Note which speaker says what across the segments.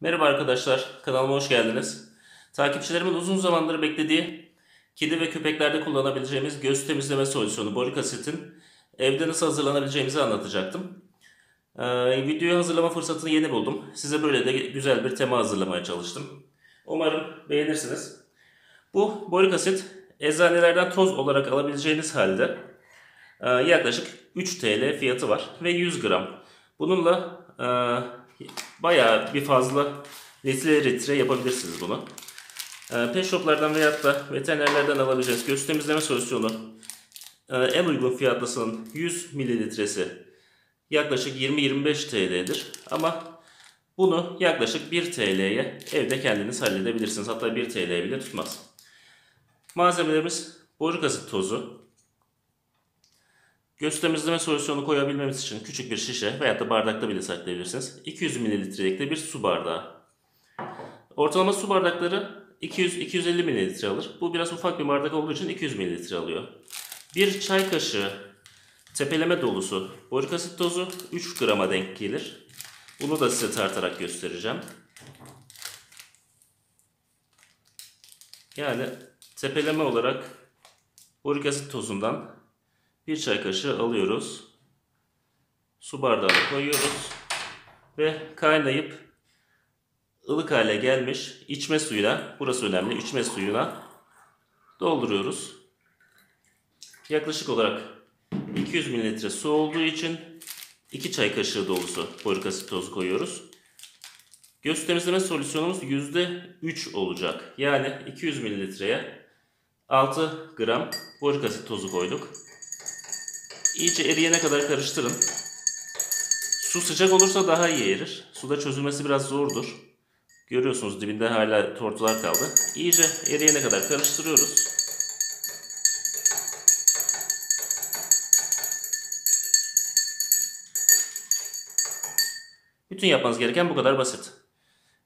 Speaker 1: Merhaba arkadaşlar, kanalıma hoş geldiniz. Takipçilerimin uzun zamandır beklediği kedi ve köpeklerde kullanabileceğimiz göz temizleme solüsyonu borik asitin evde nasıl hazırlanabileceğimizi anlatacaktım. Videoyu hazırlama fırsatını yeni buldum. Size böyle de güzel bir tema hazırlamaya çalıştım. Umarım beğenirsiniz. Bu borik asit eczanelerden toz olarak alabileceğiniz halde yaklaşık 3 TL fiyatı var ve 100 gram. Bununla bayağı bir fazla litre yapabilirsiniz bunu. Pet shoplardan veyahut da veterinerlerden alabileceğiniz göz temizleme solüsyonu en uygun fiyatlısının 100 mililitresi yaklaşık 20-25 TL'dir. Ama bunu yaklaşık 1 TL'ye evde kendiniz halledebilirsiniz. Hatta 1 TL bile tutmaz. Malzemelerimiz borik asit tozu. Göz temizleme solüsyonu koyabilmemiz için küçük bir şişe veyahut da bardakta bile saklayabilirsiniz. 200 mililitrelik de bir su bardağı. Ortalama su bardakları 200-250 mililitre alır. Bu biraz ufak bir bardak olduğu için 200 mililitre alıyor. Bir çay kaşığı tepeleme dolusu borik asit tozu 3 grama denk gelir. Bunu da size tartarak göstereceğim. Yani tepeleme olarak borik asit tozundan bir çay kaşığı alıyoruz. Su bardağına koyuyoruz. Ve kaynayıp ılık hale gelmiş içme suyuna, burası önemli, içme suyuna dolduruyoruz. Yaklaşık olarak 200 mililitre su olduğu için 2 çay kaşığı dolusu borik asit tozu koyuyoruz. Göz temizleme solüsyonumuz %3 olacak. Yani 200 mililitreye 6 gram borik asit tozu koyduk. İyice eriyene kadar karıştırın. Su sıcak olursa daha iyi erir. Suda çözülmesi biraz zordur. Görüyorsunuz dibinde hala tortular kaldı. İyice eriyene kadar karıştırıyoruz. Bütün yapmanız gereken bu kadar basit.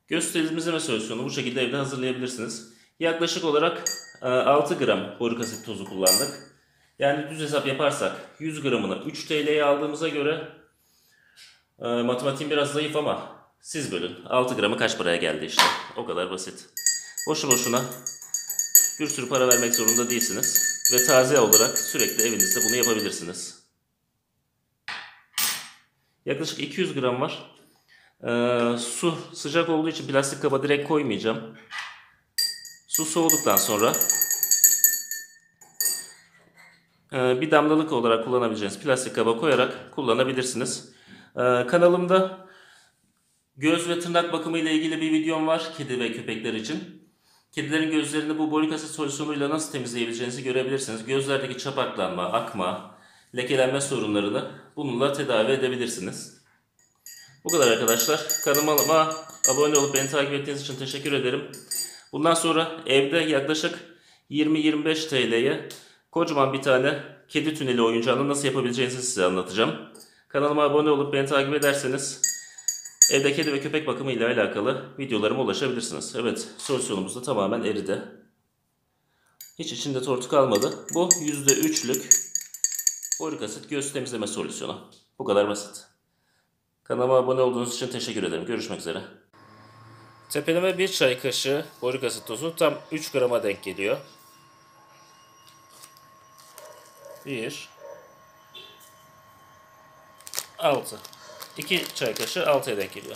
Speaker 1: Göz temizleme solüsyonu bu şekilde evde hazırlayabilirsiniz. Yaklaşık olarak 6 gram borik asit tozu kullandık. Yani düz hesap yaparsak 100 gramını 3 TL'ye aldığımıza göre matematiğim biraz zayıf ama siz bölün. 6 gramı kaç paraya geldi işte. O kadar basit. Boşu boşuna bir sürü para vermek zorunda değilsiniz. Ve taze olarak sürekli evinizde bunu yapabilirsiniz. Yaklaşık 200 gram var. Su sıcak olduğu için plastik kaba direkt koymayacağım. Su soğuduktan sonra bir damlalık olarak kullanabileceğiniz plastik kaba koyarak kullanabilirsiniz. Kanalımda göz ve tırnak bakımı ile ilgili bir videom var kedi ve köpekler için. Kedilerin gözlerini bu borik asit solüsyonuyla nasıl temizleyebileceğinizi görebilirsiniz. Gözlerdeki çapaklanma, akma, lekelenme sorunlarını bununla tedavi edebilirsiniz. Bu kadar arkadaşlar. Kanalıma abone olup beni takip ettiğiniz için teşekkür ederim. Bundan sonra evde yaklaşık 20-25 TL'ye kocaman bir tane kedi tüneli oyuncağını nasıl yapabileceğinizi size anlatacağım. Kanalıma abone olup beni takip ederseniz evde kedi ve köpek bakımı ile alakalı videolarıma ulaşabilirsiniz. Evet, solüsyonumuz da tamamen eridi. Hiç içinde tortu kalmadı. Bu %3'lük borik asit göz temizleme solüsyonu. Bu kadar basit. Kanalıma abone olduğunuz için teşekkür ederim. Görüşmek üzere. Tepeleme 1 çay kaşığı borik asit tozu tam 3 grama denk geliyor. 1 6 2 çay kaşığı 6'ya denk geliyor.